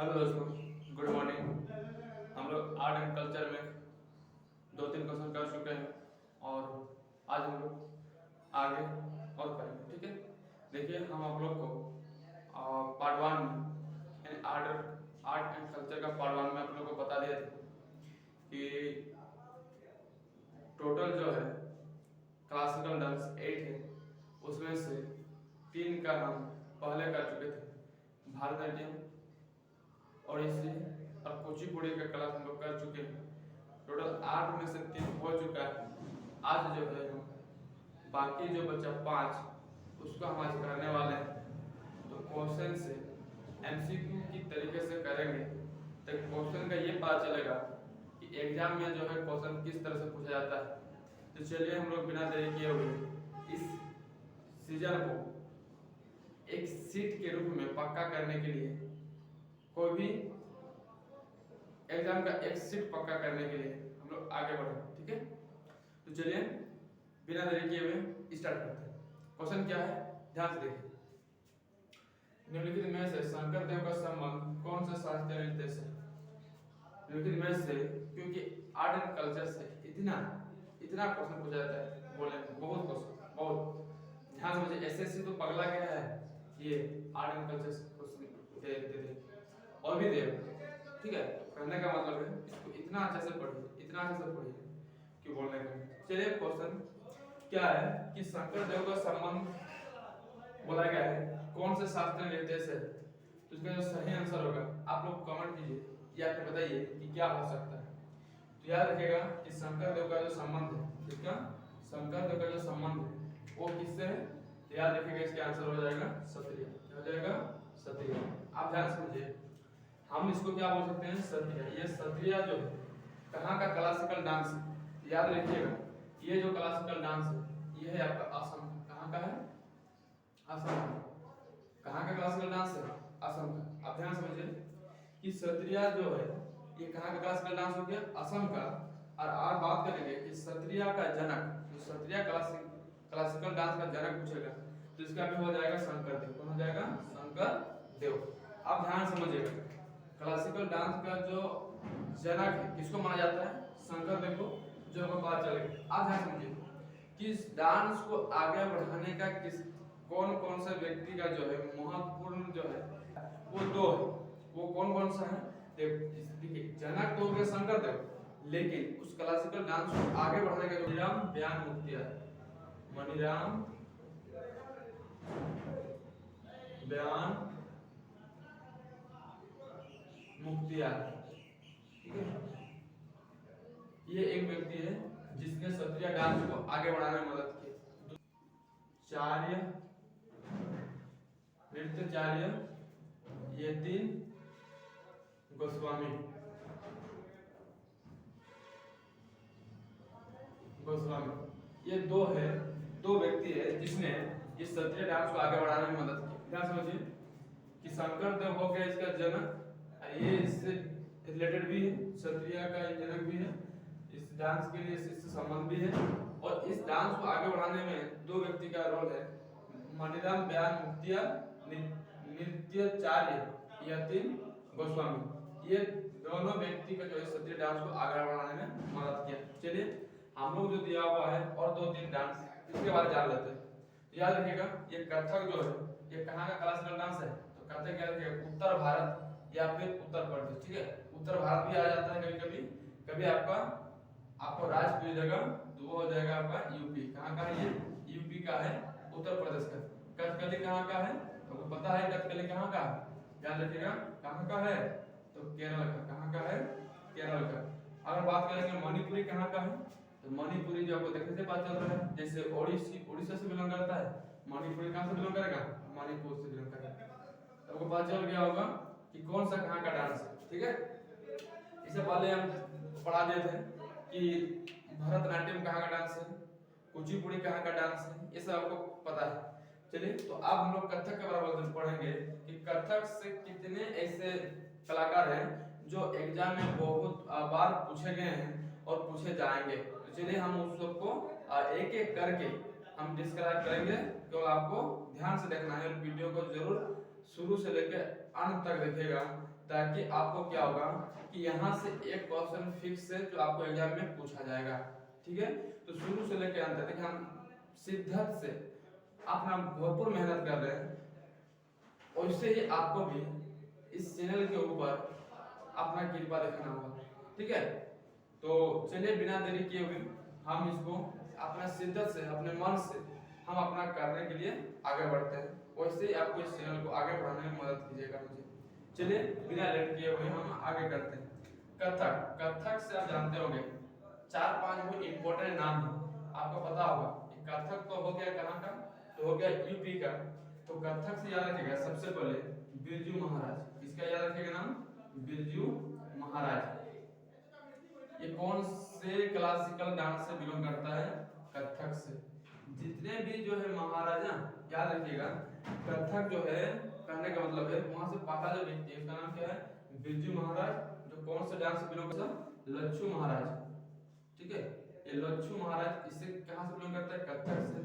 Hello दोस्तों, good morning. हम लोग आर्ट एंड कल्चर में 2-3 क्वेश्चन कर चुके हैं और आज हम लोग आगे और करेंगे। ठीक है, देखिए हम आप लोग को पार्ट 1 में यानी आर्ट एंड कल्चर का पार्ट 1 में आप लोग को बता दिया था कि टोटल जो है क्लासिकल डांस 8 है, उसमें से 3 का हम पहले कर चुके थे, भारतनाट्यम, ओडिसी और कुचिपुड़ी का क्लास हम लोग कर चुके हैं। टोटल 8 में से 3 हो चुका है। आज जो है हम बाकी जो बचा 5 उसको हम आज करने वाले हैं। तो क्वेश्चन से एमसीक्यू की तरीके से करेंगे तो क्वेश्चन का ये पता चलेगा कि एग्जाम में जो है क्वेश्चन किस तरह से पूछा जाता है। तो चलिए हम लोग बिना देरी किए हुए इस सीजन को एक सीट के रूप में पक्का करने के लिए, कोई भी एग्जाम का एक सीट पक्का करने के लिए हम लोग आगे बढ़े। ठीक है, तो चलिए बिना देरी किए हुए स्टार्ट करते हैं। क्वेश्चन क्या है, ध्यान से देखिए। निम्नलिखित में से शंकर देव का संबंध कौन से शास्त्रीय नृत्य से? निम्नलिखित में से, क्योंकि आर्ट एंड कल्चर से इतना क्वेश्चन पूछा जाता है, बोले बहुत क्वेश्चन, बहुत ध्यान से मुझे एसएससी तो पगला गया है ये आर्ट एंड कल्चर से क्वेश्चन दे और भी दे। ठीक है, कहने का मतलब है इसको इतना अच्छे से पढ़िए कि बोलने का। चलिए क्वेश्चन क्या है कि शंकर देव का संबंध बोला गया है कौन से शास्त्रीय नृत्य से? तो इसका जो सही आंसर होगा आप लोग कमेंट कीजिए या फिर बताइए कि क्या हो सकता है। तो याद रखिएगा कि शंकर देव का जो संबंध है, इसका शंकर देव का जो संबंध है वो किससे है? तो याद रखिएगा इसका आंसर हो जाएगा क्षत्रिय। क्या हो जाएगा? क्षत्रिय। आप ध्यान समझिए, हम इसको क्या बोल सकते हैं? क्षत्रिय। ये क्षत्रिय जो है कहाँ का क्लासिकल डांस है? याद रखिएगा ये जो क्लासिकल डांस है ये है आपका असम का। कहाँ का है? असम का। कहाँ का क्लासिकल डांस है? असम का। आप ध्यान समझिए कि क्षत्रिय जो है ये कहाँ का क्लासिकल डांस हो गया? असम का। और आज बात करेंगे कि क्षत्रिय का जनक, जो क्षत्रिय क्लासिकल डांस का जनक पूछेगा तो इसका भी हो जाएगा शंकर देव। कौन हो जाएगा? शंकर देव। आप ध्यान समझिएगा, क्लासिकल डांस का जो जनक है किसको माना जाता है? शंकर देव को, जो हमें पता चलेगा। आप ध्यान समझिए कि इस डांस को आगे बढ़ाने का कौन से व्यक्ति का जो है महत्वपूर्ण जो है वो दो है। वो कौन सा है? देखिए जनक तो हो गया शंकर देव, लेकिन उस क्लासिकल डांस को आगे बढ़ाने का मणिराम बयान मुखिया, मणिराम बयान मुख्तियार। ठीक है, ये एक व्यक्ति है जिसने क्षत्रिय डांस को आगे बढ़ाने में मदद की। चार्य, नृत्याचार्य यतीन गोस्वामी। ये दो व्यक्ति है जिसने इस क्षत्रिय डांस को आगे बढ़ाने में मदद की। ध्यान समझिए कि शंकर देव हो गया इसका जनक, ये इससे रिलेटेड भी है, क्षत्रिय का जनक भी है, इस डांस के लिए इससे संबंध भी है। और इस डांस को आगे बढ़ाने में दो व्यक्ति का रोल है, मणिराम बयान मुखिया, नृत्याचार्य यतीन गोस्वामी। ये दोनों व्यक्ति का जो है क्षत्रिय डांस को आगे बढ़ाने में मदद किया। चलिए हम लोग जो दिया हुआ है और 2-3 डांस इसके बारे में जान लेते हैं। याद रखिएगा ये कथक जो है ये कहाँ का क्लासिकल डांस है? तो कथक याद रखिएगा उत्तर भारत या फिर उत्तर प्रदेश। ठीक है, उत्तर भारत भी आ जाता है कभी आपको राज्य पूछ जाएगा तो वो हो जाएगा आपका यूपी। कहाँ का है? ये यूपी का है, उत्तर प्रदेश का। कथकली कहाँ का है? तो पता है कथकली कहाँ का? याद रखिएगा कहाँ का है? तो केरल का। कहाँ का है? केरल का। अगर बात करेंगे मणिपुरी कहाँ का है? तो मणिपुरी जो आपको देखने से पता चल रहा है, जैसे उड़ीसा से बिलोंग करता है, मणिपुरी कहाँ से बिलोंग करेगा? मणिपुर से बिलोंग करेगा। तो आपको पता चल गया होगा कि कौन सा कहाँ का डांस है। ठीक है, इससे पहले हम पढ़ा दिए थे कि भरतनाट्यम कहाँ का डांस है, कुचिपुड़ी कहाँ का डांस है, ये सब आपको पता है। चलिए तो अब हम लोग कथक के बारे में पढ़ेंगे कि कथक से कितने ऐसे कलाकार हैं जो एग्जाम में बहुत बार पूछे गए हैं और पूछे जाएंगे। तो चलिए हम उस सबको एक एक करके हम डिस्क्राइब करेंगे। तो आपको ध्यान से देखना है और वीडियो को जरूर शुरू से लेकर अंत तक देखेगा, ताकि आपको क्या होगा कि यहाँ से एक क्वेश्चन फिक्स है जो आपको एग्जाम में पूछा जाएगा। ठीक है, तो शुरू से लेकर अंत तक हम शिद्दत से अपना भरपूर मेहनत कर रहे हैं, वैसे ही आपको भी इस चैनल के ऊपर अपना कृपा दिखाना होगा। ठीक है, तो चलिए बिना देरी किए हुए हम इसको अपना शिद्दत से अपने मन से हम अपना करने के लिए आगे बढ़ते हैं, वैसे ही आपको इस चैनल को आगे बढ़ाने में मदद कीजिएगा मुझे। चलिए बिना लेट किए हुए हम आगे करते हैं। कथक, कथक से आप जानते होंगे 4-5 वो इम्पोर्टेंट नाम है, आपको पता होगा। कथक तो हो गया कहाँ का, तो हो गया यूपी का। तो कथक से याद रखिएगा सबसे पहले बिरजू महाराज, इसका याद रखिएगा नाम बिरजू महाराज। ये कौन से क्लासिकल डांस से बिलोंग करता है, कथक से। जितने भी जो है महाराजा याद रखिएगा, कथक जो है कहने का मतलब है वहां से पहला जो व्यक्ति है उसका नाम क्या है, बिरजू महाराज, जो कौन से डांस से बिलोंग करता है, लच्छू महाराज। ठीक है, ये लच्छू महाराज इससे कहां से बिलोंग करता है, कथक से।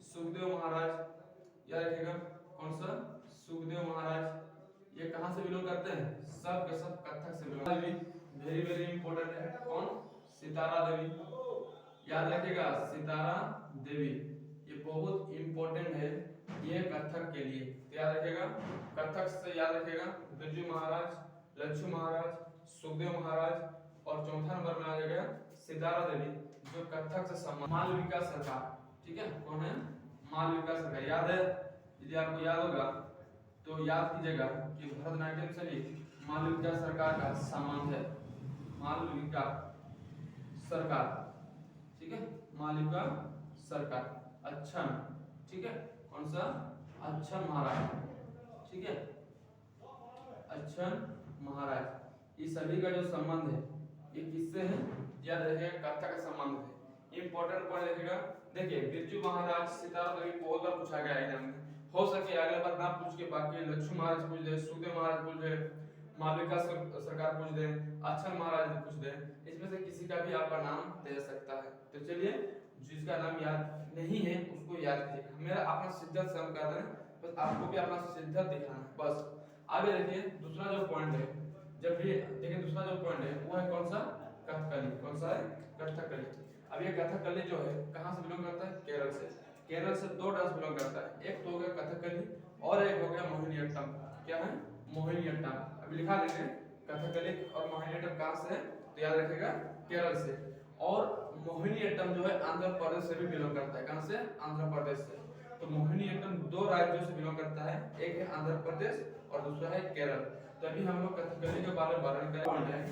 सुखदेव महाराज याद रखिएगा, कौन सा, सुखदेव महाराज, ये कहां से बिलोंग करते हैं, सब के सब कथक से बिलोंग करते हैं। वेरी वेरी इंपॉर्टेंट है, कौन, सितारा देवी, याद रखिएगा सितारा देवी, ये बहुत इंपॉर्टेंट है ये कथक के लिए, याद रखिएगा। कथक से याद रखिएगा बिरजू महाराज, लच्छू महाराज, सुखदेव महाराज, और चौथा नंबर में आ जाएगा सितारा देवी, जो कथक से संबंधित। मालविका सरकार, ठीक है, कौन है, मालविका सरकार, याद है, यदि आपको याद होगा तो याद कीजिएगा कि भरतनाट्यम से भी मालविका सरकार का संबंध है, मालविका सरकार। ठीक है, मालविका सरकार, अच्छा, ठीक है, कौन सा, अच्छा महाराज। ठीक है, अच्छा महाराज, ये सभी का जो संबंध है ये किससे है, याद रखिएगा कथक का संबंध है। इंपॉर्टेंट पॉइंट रखिएगा। देखिए बिरजू महाराज, सितारा देवी बहुत बार पूछा गया एग्जाम में, हो सके अगले बार ना पूछ के बाकी लच्छू महाराज पूछ दे, सुखदेव महाराज पूछ दे, मालविका सरकार पूछ दे, अच्छा महाराज पूछ दे, इसमें से किसी का भी आपका नाम दे सकता है। तो चलिए जिसका नाम याद नहीं है उसको याद कीजिए, मेरा अपना शिद्दत से हम कर रहे हैं, बस आपको भी अपना शिद्दत दिखाना है बस। आगे देखिए दूसरा जो पॉइंट है, जब भी देखिए दूसरा जो पॉइंट है वो है कौन सा, कथकली, कौन सा है, कथकली। अब ये कथकली जो है कहां से बिलोंग करता है, केरल से। केरल से दो डांस बिलोंग करता है, एक तो हो गया कथकली और एक हो गया मोहिनीअट्टम। क्या है, मोहिनीअट्टम। अब लिखा लेंगे कथकली और मोहिनीअट्टम कहां से है, तो याद रखिएगा केरल से। और मोहिनीअट्टम जो है आंध्र प्रदेश से भी बिलोंग करता है, कहां से, आंध्र प्रदेश से। तो मोहिनीअट्टम दो राज्यों से बिलोंग करता है, एक है आंध्र प्रदेश और दूसरा है केरल। तभी हम लोग कथकली के बारे में वर्णन कर रहे हैं,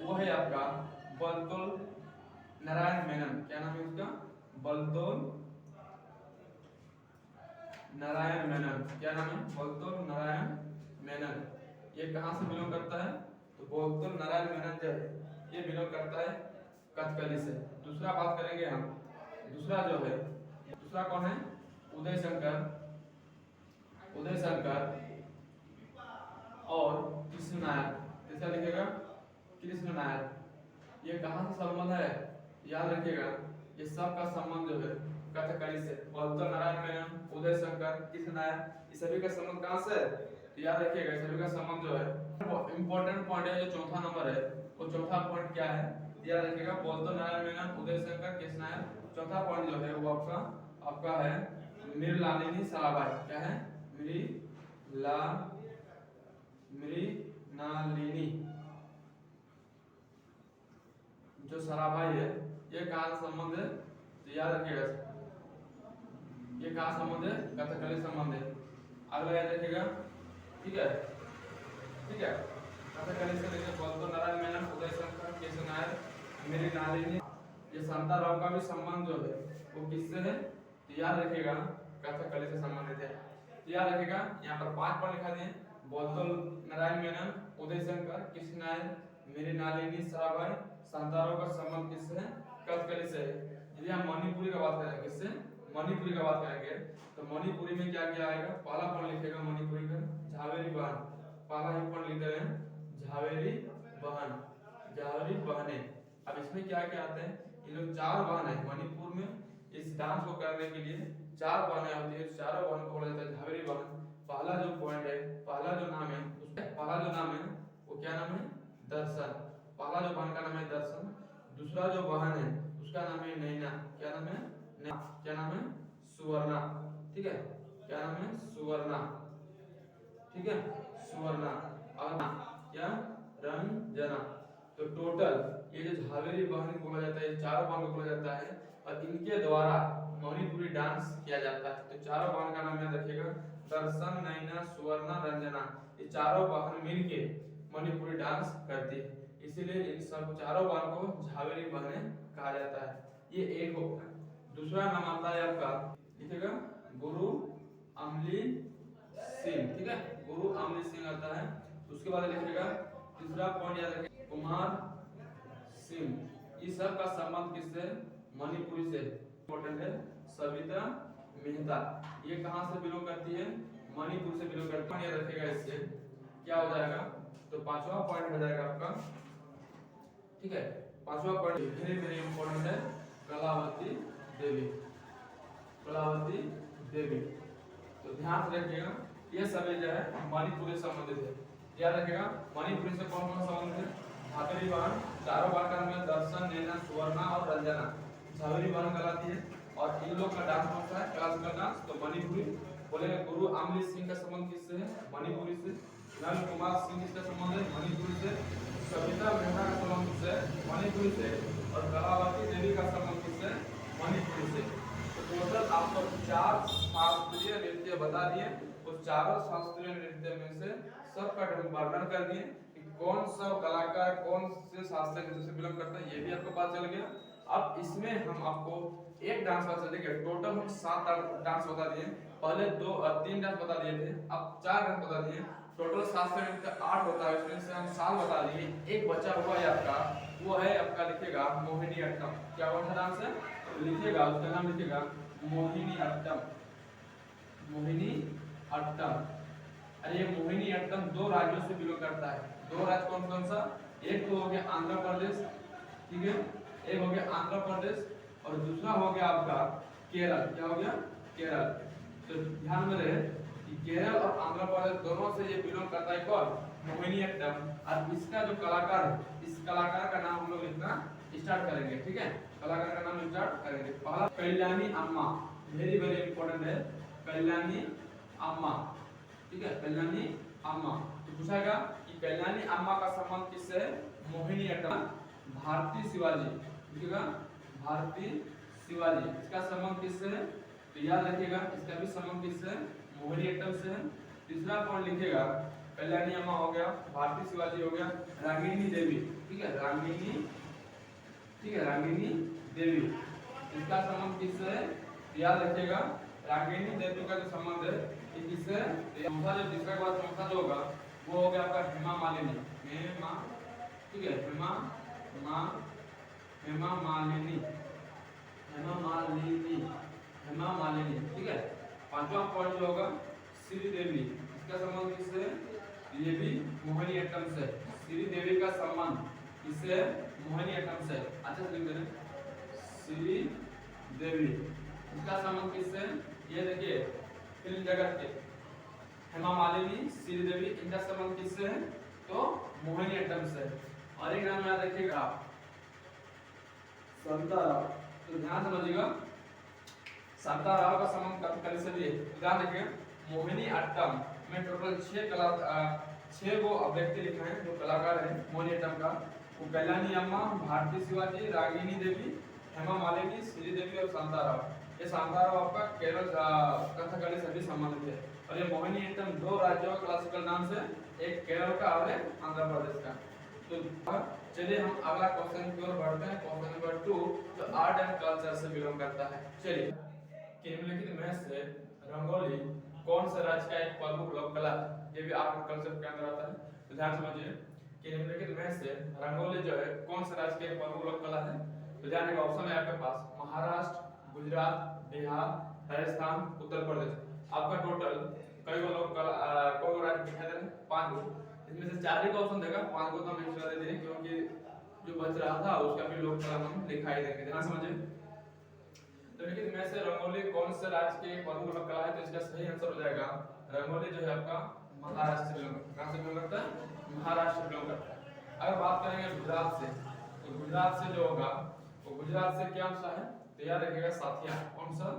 वो है आपका बलतोल नारायण मेनन। क्या नाम है उसका, बलतोल नारायण मेनन। क्या नाम है, बलतोल नारायण मेनन। ये कहां से बिलोंग करता है, तो बलतोल नारायण मेनन जो है ये बिलोंग करता है कथकली से। दूसरा बात करेंगे हम, दूसरा जो है, दूसरा कौन है, उदय शंकर, उदय शंकर और कृष्ण नायर। कैसा लिखेगा, कृष्ण नायर। ये कहां से संबंध है, याद रखिएगा ये सब का संबंध जो है कथकली से। बलतोल नारायण मेनन, उदय शंकर, कृष्ण नायर, ये सभी का संबंध कहां से, तो याद रखिएगा सभी का संबंध जो है इंपॉर्टेंट पॉइंट है, जो चौथा नंबर है वो चौथा पॉइंट क्या है, याद रखिएगा बलतोल नारायण मेनन, उदय शंकर, कृष्ण नायर। चौथा पॉइंट जो है वो आपका है मृणालिनी साराभाई। क्या है, मृणालिनी जो साराभाई है, ये कहां संबंध है, तो याद रखिएगा ये कहां संबंध है, कथकली संबंध है। अगला याद रखिएगा, ठीक है, ठीक है, कथकली से देखिए बलतोल नारायण मेनन, उदय शंकर, कृष्ण नायर, मृणालिनी। ये शांताराम का भी संबंध जो है वो किससे है, तो याद रखिएगा कथकली से संबंधित है। तो याद रखिएगा यहाँ पर 5 पॉइंट लिखा दिए, बलतोल नारायण मेनन, उदय शंकर, कृष्ण नायर, मृणालिनी साराभाई, शांताराम का संबंध किससे है, कथकली से है। यदि हम मणिपुरी का बात करें, किससे, मणिपुरी का बात करेंगे, तो मणिपुरी में क्या क्या आएगा, पहला पॉइंट लिखेगा मणिपुरी का झावेरी बहन। पहला ही पॉइंट लिख दे रहे हैं झावेरी बहन, झावेरी बहने। अब इसमें क्या क्या आते हैं, ये लोग 4 बहन है मणिपुर में, इस डांस को करने के लिए 4 बहनें होती है, चारों बहन को बोला जाता है झावेरी बहन। पहला जो पॉइंट है, पहला जो नाम है, पहला जो नाम है वो क्या नाम है? दर्शन। पहला जो वाहन का नाम है दर्शन, दूसरा जो वाहन है उसका नाम है नैना। क्या नाम है? नैना। क्या नाम है? सुवर्णा। ठीक है, क्या नाम है? सुवर्णा। ठीक है, सुवर्णा। और क्या? रंजना। तो टोटल ये जो झावेरी वाहन बोला जाता है, चारों वाहन को बोला जाता है और इनके द्वारा मणिपुरी डांस किया जाता है। तो चारों वाहन का नाम याद रखिएगा, दर्शन, नैना, सुवर्णा, रंजना। ये चारों वाहन मिलके मणिपुरी डांस करती है, इसीलिए इन सब चारों वाहन को झावेरी वाहन कहा जाता है। ये एक हो गया। दूसरा नाम आता है आपका, लिखिएगा, गुरु अमली सिंह। ठीक है, गुरु अमली सिंह आता है। उसके बाद लिखिएगा तीसरा पॉइंट याद रखिए, कुमार सिंह। इस सब का संबंध किससे? मणिपुरी से। इंपॉर्टेंट है, सविता मेहता। ये कहां से बिलोंग करती है? मणिपुर से बिलोंग करती है। याद रखिएगा, इससे क्या हो जाएगा? तो पांचवा पॉइंट हो जाएगा आपका। ठीक है, पांचवा पॉइंट वेरी वेरी इंपॉर्टेंट है, कलावती देवी। कलावती देवी। तो ध्यान से रखिएगा, ये सभी जो है मणिपुर से संबंधित है। याद रखिएगा, मणिपुर से कौन कौन संबंधित है? झावेरी वाहन, चारों वाहन का नाम है दर्शन, नैना, सुवर्णा और रंजना। झावेरी वाहन कहलाती है। और इन लोग का डांस कौन सा है? Classical dance. तो मणिपुरी बोलेंगे। गुरु अमली सिंह का संबंध किससे है? मणिपुरी से। नल कुमार सिंह इसका संबंध है मणिपुरी से। सविता मेहता का संबंध किससे? मणिपुरी से। और कलावती देवी का संबंध किससे? मणिपुरी से। तो टोटल आपको 4 शास्त्रीय नृत्य बता दिए। उस चारों शास्त्रीय नृत्य में से सबका वर्णन कर दिए कि कौन सा कलाकार कौन से शास्त्रीय नृत्य से बिलोंग करता है, ये भी आपको पता चल गया। अब इसमें हम आपको एक डांस बता देंगे। टोटल हम 7 डांस बता दिए। पहले 3 डांस बता दिए थे, अब 4 डांस बता दिए। टोटल शास्त्रीय नृत्य 8 होता है, उसमें से हम 7 बता दिए। एक बचा हुआ है आपका, वो है आपका, लिखिएगा, मोहिनी अट्टम। क्या कौन सा डांस है? तो लिखिएगा, उसका नाम लिखिएगा, मोहिनी अट्टम। मोहिनी अट्टम। अरे ये मोहिनी अट्टम 2 राज्यों से बिलोंग करता है। 2 राज्य कौन कौन सा? एक तो हो गया आंध्र प्रदेश। ठीक है, एक हो गया आंध्र प्रदेश और दूसरा हो गया आपका केरल। क्या हो गया? केरल। तो ध्यान में रहे कि केरल और आंध्र प्रदेश दोनों से ये बिलोंग करता है। कौन? मोहिनी अट्टम। और इसका जो कलाकार है, इस कलाकार का नाम हम लोग लिखना स्टार्ट करेंगे। ठीक है, कलाकार का नाम स्टार्ट करेंगे। पहला कल्याणी अम्मा, वेरी वेरी इंपॉर्टेंट है, कल्याणी अम्मा। ठीक है, कल्याणी अम्मा। तो पूछाएगा कि कल्याणी अम्मा का संबंध किससे है? मोहिनी अट्टम। भारती शिवाजी, लिखिएगा, भारती शिवाजी। इसका संबंध किससे है? तो याद रखिएगा, इसका भी संबंध किससे है? मोहिनी अट्टम से है। तीसरा पॉइंट लिखिएगा, कल्याणी अम्मा हो गया, भारती शिवाजी हो गया, रागिनी देवी। ठीक है, रागिनी। ठीक है, रागिनी देवी। इसका संबंध किससे है? याद रखिएगा, रागिनी देवी का जो संबंध है ये किससे? चौथा जो तीसरा के बाद चौथा जो होगा वो हो गया आपका हेमा मालिनी। हेमा, ठीक है, हेमा मालिनी। हेमा मालिनी, हेमा मालिनी। ठीक है, पांचवा पॉइंट जो होगा श्रीदेवी। इसका संबंध किससे? ये भी मोहिनी अट्टम से। श्रीदेवी का संबंध किससे? मोहिनी अट्टम से। अच्छा से लिख देना, श्रीदेवी। इसका संबंध किससे? ये देखिए, फिल्म जगत के हेमा मालिनी, श्रीदेवी, इनका संबंध किससे है? तो मोहिनी अट्टम से। और एक नाम याद रखिएगा, शांताराव। तो ध्यान समझिएगा, शांताराव का संबंध कथकली से भी है। ध्यान रखिएगा, मोहिनी अट्टम में टोटल 6 वो व्यक्ति लिखे हैं जो कलाकार हैं मोहिनी अट्टम का। वो कल्याणी अम्मा, भारती शिवाजी, रागिनी देवी, हेमा मालिनी, श्रीदेवी और शांताराव। ये शांताराव आपका केरल कथकली से भी संबंधित है। और ये मोहिनी अट्टम 2 राज्यों का क्लासिकल डांस है, एक केरल का और एक आंध्र प्रदेश का। तो चलिए हम अगला क्वेश्चन की ओर बढ़ते हैं। क्वेश्चन नंबर 2 जो आर्ट एंड कल्चर से बिलोंग करता है। चलिए, निम्नलिखित में से रंगोली कौन से राज्य का एक प्रमुख लोक कला है? ये भी आर्ट एंड कल्चर के अंदर आता है। तो ध्यान समझिए कि निम्नलिखित में से रंगोली जो है कौन से राज्य का एक प्रमुख लोक कला है? तो ध्यान रखिएगा, ऑप्शन है आपके पास महाराष्ट्र, गुजरात, बिहार, राजस्थान, उत्तर प्रदेश। आपका टोटल कई लोग कोई राज्य दिखाई दे रहे हैं? 5 गो। इसमें से 4 ही का ऑप्शन देगा, 5 को तो हम एक्स्ट्रा दे देंगे क्योंकि जो बच रहा था उसका भी लोक कला हम दिखाई देंगे। ध्यान समझिए, तो निम्नलिखित में से रंगोली कौन से राज्य के प्रमुख लोक कला है? तो इसका सही आंसर हो जाएगा रंगोली जो है आपका महाराष्ट्र बिलोंग करता है। कहाँ से बिलोंग करता है? महाराष्ट्र बिलोंग करता है। अगर बात करेंगे गुजरात से, तो गुजरात से जो होगा वो गुजरात से क्या सा है, तो याद रखिएगा साथिया। कौन सा?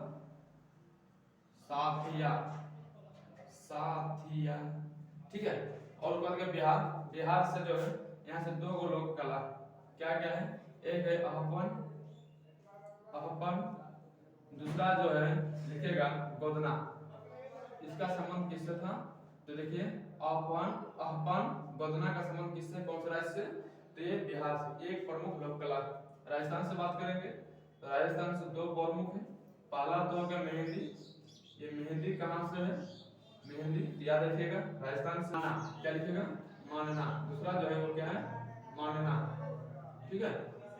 साथिया, साथिया, ठीक है। और उसके बाद बिहार, बिहार से जो है यहाँ से दो गो लोक कला क्या क्या है, एक है अहपन, अहपन, दूसरा जो है लिखेगा गोदना। इसका संबंध किससे था? तो देखिए अहपन, अहपन गोदना का संबंध किससे, कौन से राज्य से? तो ये बिहार से। एक प्रमुख लोक कला। राजस्थान से बात करेंगे तो राजस्थान से दो प्रमुख है। पहला तो हो गया मेहंदी, ये मेहंदी कहाँ से है? मेहंदी याद रखिएगा राजस्थान से। मानना, क्या लिखेगा? मानना। दूसरा जो है वो क्या है? मानना, ठीक है।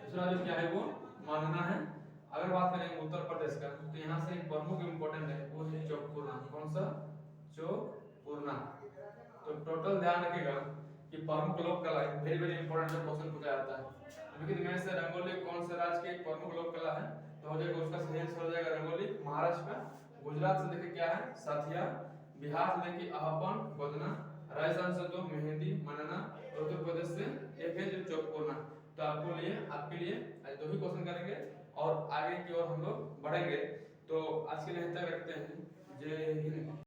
दूसरा जो क्या है वो मानना है। अगर बात करेंगे उत्तर प्रदेश का, तो यहाँ से एक प्रमुख इंपॉर्टेंट है वो है चौकपूर्णा। कौन सा? चौकपूर्णा। तो टोटल ध्यान रखिएगा कि प्रमुख लोक कला वेरी वेरी इंपॉर्टेंट क्वेश्चन पूछा जाता है। लेकिन में से रंगोली कौन से राज्य की प्रमुख लोक कला है? तो हो जाएगा उसका सही आंसर हो जाएगा रंगोली महाराष्ट्र का। गुजरात से देखिए क्या है? साथिया। बिहार से देखिए अहपन गोदना। राजस्थान से दो मेहंदी मनना। उत्तर प्रदेश से एक है जो चौकपूर्णा। तो आपके लिए आज दो ही क्वेश्चन करेंगे और आगे की ओर हम लोग बढ़ेंगे। तो आज के लिए यहीं तक रखते हैं। जय हिंद।